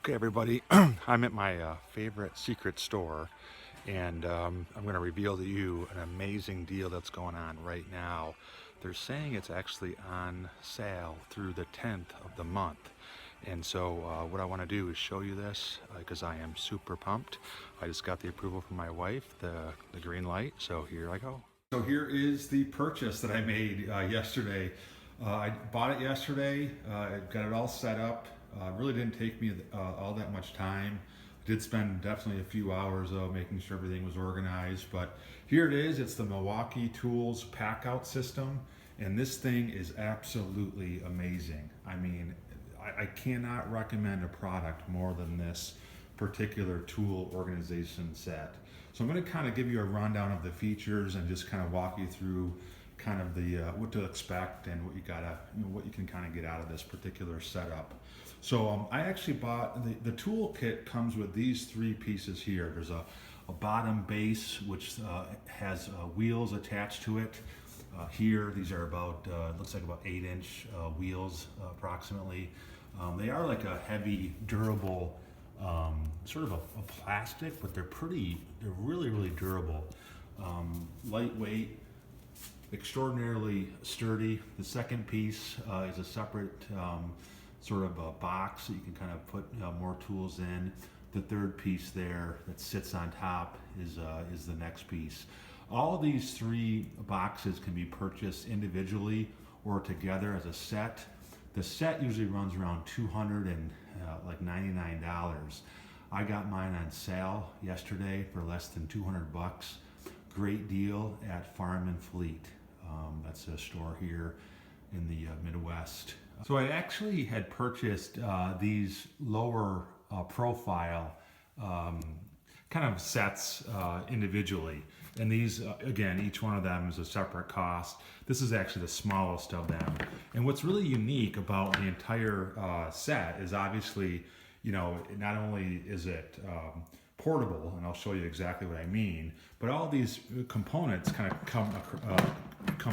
Okay, everybody, I'm at my favorite secret store, and I'm going to reveal to you an amazing deal that's going on right now. They're saying it's actually on sale through the 10th of the month. And so what I want to do is show you this because I am super pumped. I just got the approval from my wife, the green light, so here I go. So here is the purchase that I made yesterday. I bought it yesterday, got it all set up. Really didn't take me all that much time. I did spend definitely a few hours though making sure everything was organized, but here it is. It's the Milwaukee Tools Packout system, and this thing is absolutely amazing. I mean, I cannot recommend a product more than this particular tool organization set. So I'm going to kind of give you a rundown of the features and just kind of walk you through kind of the what to expect and what you gotta, what you can kind of get out of this particular setup. So I actually bought the tool kit. Comes with these three pieces here. There's a bottom base which has wheels attached to it. Here, these are about looks like about 8-inch wheels approximately. They are like a heavy, durable, sort of a plastic, but they're really durable, lightweight, extraordinarily sturdy. The second piece is a separate sort of a box that you can kind of put more tools in. The third piece there that sits on top is the next piece. All of these three boxes can be purchased individually or together as a set. The set usually runs around $299. I got mine on sale yesterday for less than 200 bucks. Great deal at Farm and Fleet. That's a store here in the Midwest. So I actually had purchased these lower profile kind of sets individually. And these, again, each one of them is a separate cost. This is actually the smallest of them. And what's really unique about the entire set is obviously, you know, not only is it portable, and I'll show you exactly what I mean, but all these components kind of come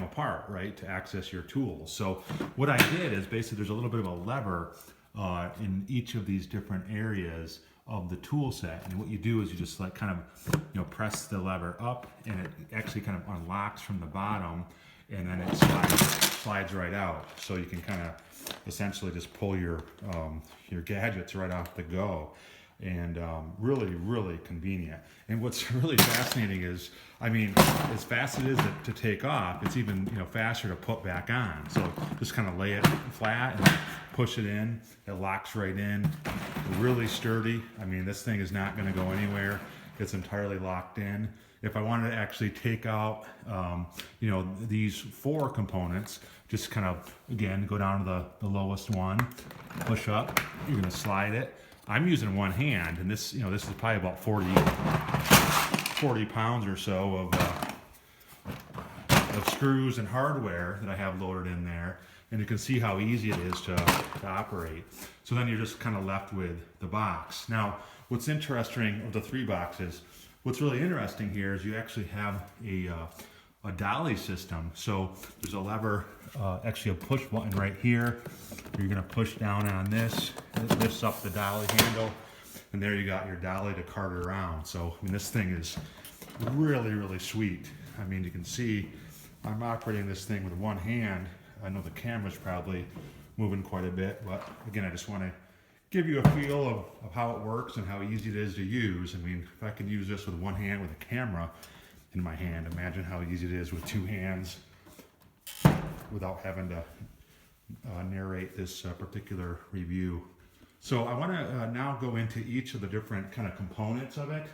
apart, right, to access your tools. So what I did is basically there's a little bit of a lever in each of these different areas of the tool set, and what you do is you just like kind of, you know, press the lever up, and it actually kind of unlocks from the bottom, and then it slides right out. So you can kind of essentially just pull your gadgets right off the go. And really convenient. And what's really fascinating is, I mean, as fast as it is to take off, it's even, you know, faster to put back on. So just kind of lay it flat and push it in. It locks right in. Really sturdy. I mean, this thing is not going to go anywhere. It's entirely locked in. If I wanted to actually take out, you know, these four components, just kind of, again, go down to the lowest one, push up, you're going to slide it. I'm using one hand, and this, you know, this is probably about 40 pounds or so of screws and hardware that I have loaded in there, and you can see how easy it is to operate. So then you're just kind of left with the box. Now, what's interesting of the three boxes, what's really interesting here is you actually have a dolly system. So there's a lever, actually a push button right here. You're gonna push down on this, it lifts up the dolly handle, and there you got your dolly to cart it around. So, I mean, this thing is really sweet. I mean, you can see I'm operating this thing with one hand. I know the camera's probably moving quite a bit, but again, I just wanna give you a feel of how it works and how easy it is to use. I mean, if I can use this with one hand with a camera in my hand, imagine how easy it is with two hands without having to narrate this particular review. So I want to now go into each of the different kind of components of it.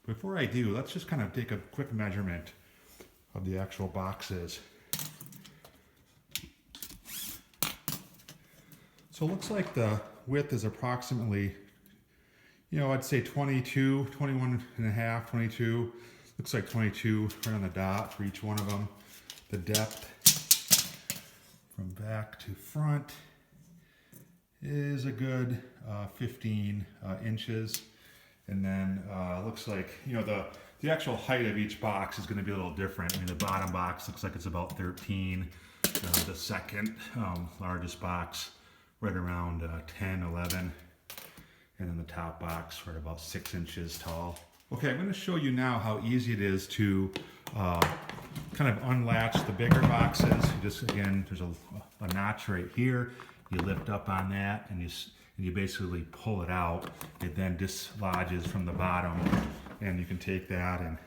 Before I do, let's just kind of take a quick measurement of the actual boxes. So it looks like the width is approximately, you know, I'd say 22, 21 and a half, 22. Looks like 22 right on the dot for each one of them. The depth from back to front is a good 15 inches. And then looks like, you know, the actual height of each box is going to be a little different. I mean, the bottom box looks like it's about 13. The second largest box right around 10, 11. and then the top box right about 6 inches tall. Okay, I'm going to show you now how easy it is to kind of unlatch the bigger boxes. You just, again, there's a notch right here. You lift up on that and you basically pull it out. It then dislodges from the bottom, and you can take that and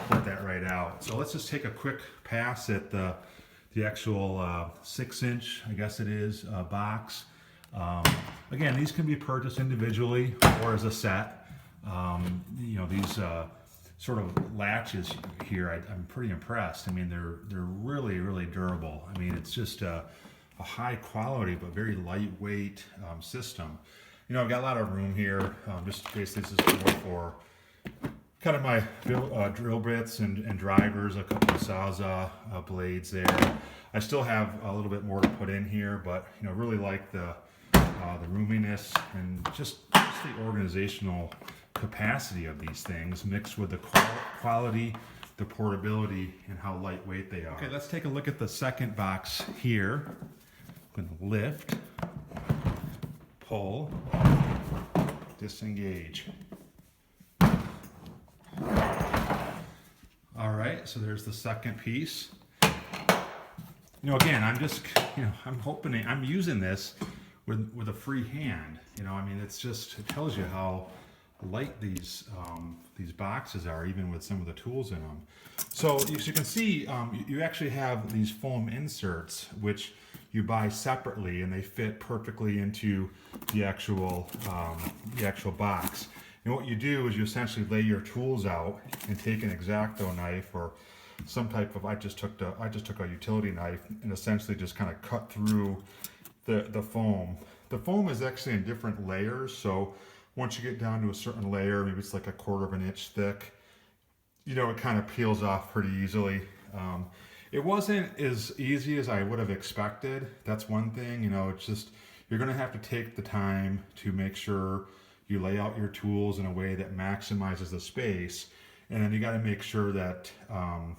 put that right out. So let's just take a quick pass at the actual 6 inch, I guess it is, box. Again, these can be purchased individually or as a set. You know, these sort of latches here, I'm pretty impressed. I mean, they're really, really durable. I mean, it's just a high quality but very lightweight system. You know, I've got a lot of room here. Just in case this is more for kind of my drill bits and drivers, a couple of sawzall blades there. I still have a little bit more to put in here, but you know, really like the roominess and just the organizational capacity of these things, mixed with the quality, the portability, and how lightweight they are. Okay, let's take a look at the second box here. I'm going to lift, pull, disengage. All right, so there's the second piece. You know, again, I'm just, you know, I'm using this with a free hand. You know, I mean, it tells you how light these boxes are, even with some of the tools in them. So as you can see, you actually have these foam inserts, which you buy separately, and they fit perfectly into the actual box. And what you do is you essentially lay your tools out and take an X-Acto knife or some type of, I just took a utility knife and essentially just kind of cut through the foam. The foam is actually in different layers, so once you get down to a certain layer, maybe it's like 1/4 of an inch thick, you know, it kind of peels off pretty easily. It wasn't as easy as I would have expected. That's one thing, you know, it's just, you're gonna have to take the time to make sure you lay out your tools in a way that maximizes the space. And then you gotta make sure that,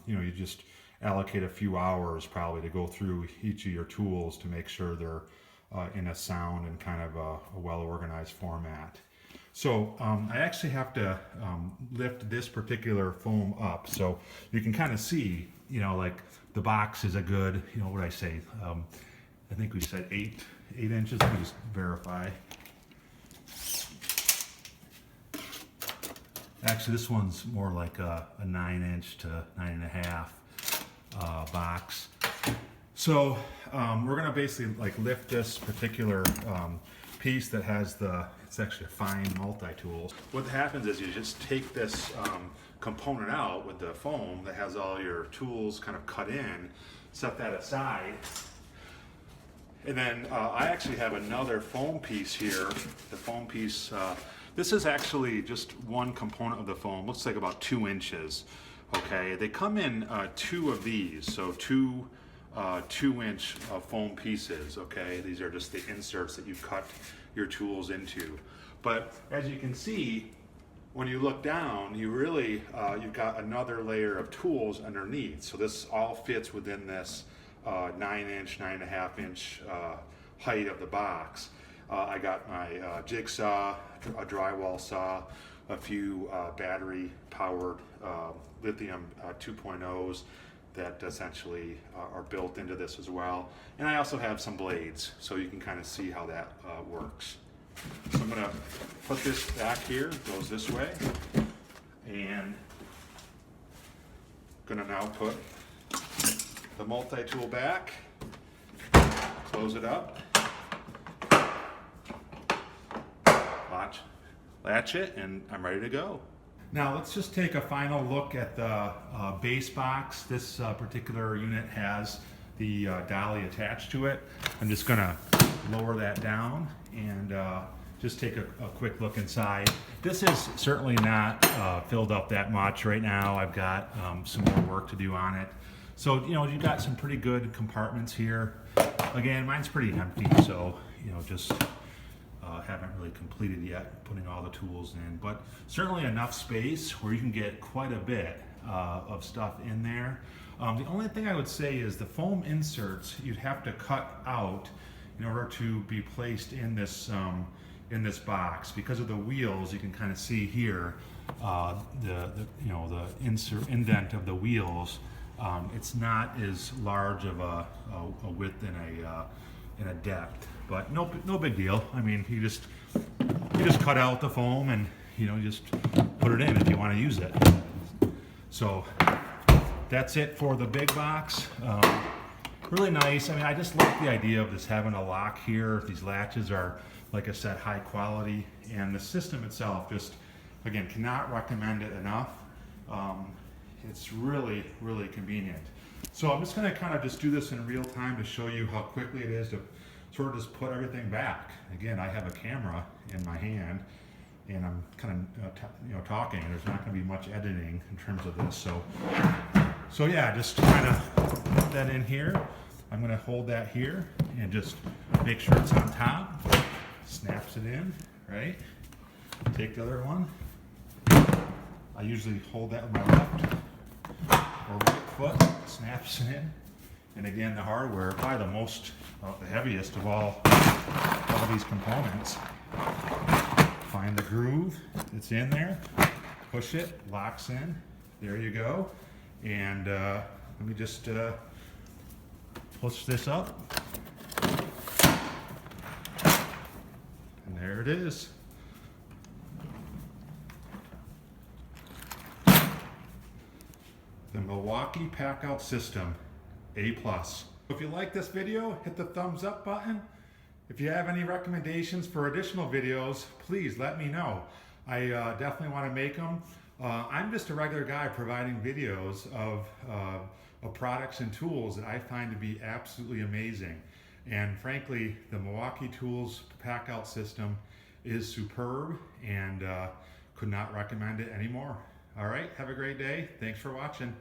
you know, you just allocate a few hours probably to go through each of your tools to make sure they're in a sound and kind of a well-organized format. So I actually have to lift this particular foam up, so you can kind of see, you know, like the box is a good, you know, what did I say? I think we said 8 inches. Let me just verify. Actually, this one's more like a 9-inch to 9.5 box. So we're gonna basically like lift this particular piece that has it's actually a fine multi-tool. What happens is you just take this component out with the foam that has all your tools kind of cut in, set that aside, and then I actually have another foam piece here. The foam piece, this is actually just one component of the foam, looks like about 2 inches. Okay, they come in 2 of these, so 2 2-inch foam pieces. Okay, these are just the inserts that you cut your tools into. But as you can see, when you look down, you really you've got another layer of tools underneath. So this all fits within this 9-inch, 9.5-inch height of the box. I got my jigsaw, a drywall saw, a few battery-powered lithium 2.0s that essentially are built into this as well. And I also have some blades, so you can kind of see how that works. So I'm gonna put this back here, goes this way, and gonna now put the multi-tool back, close it up, latch it, and I'm ready to go. Now let's just take a final look at the base box. This particular unit has the dolly attached to it. I'm just gonna lower that down and just take a quick look inside. This is certainly not filled up that much right now. I've got some more work to do on it. So, you know, you've got some pretty good compartments here. Again, mine's pretty empty, so, you know, just haven't really completed yet putting all the tools in, but certainly enough space where you can get quite a bit of stuff in there. The only thing I would say is the foam inserts you'd have to cut out in order to be placed in this in this box. Because of the wheels, you can kind of see here the indent of the wheels. It's not as large of a width and a depth, but no big deal. I mean, you just cut out the foam and you just put it in if you want to use it. So that's it for the big box. Really nice. I mean, I just like the idea of this having a lock here. These latches are, like I said, high quality, and the system itself, just again, cannot recommend it enough. It's really convenient. So I'm just going to kind of just do this in real time to show you how quickly it is to sort of just put everything back. Again, I have a camera in my hand, and I'm kind of talking. There's not going to be much editing in terms of this. So yeah, just kind of put that in here. I'm going to hold that here and just make sure it's on top. Snaps it in, right? Take the other one. I usually hold that with my left or right foot. Snaps it in. And again, the hardware, probably the heaviest of all these components. Find the groove that's in there, push it, locks in. There you go. And let me just push this up. And there it is. The Milwaukee Packout System, A+. If you like this video, hit the thumbs up button. If you have any recommendations for additional videos, please let me know. I definitely want to make them. I'm just a regular guy providing videos of products and tools that I find to be absolutely amazing. And frankly, the Milwaukee Tools Packout system is superb, and could not recommend it anymore. All right, have a great day. Thanks for watching.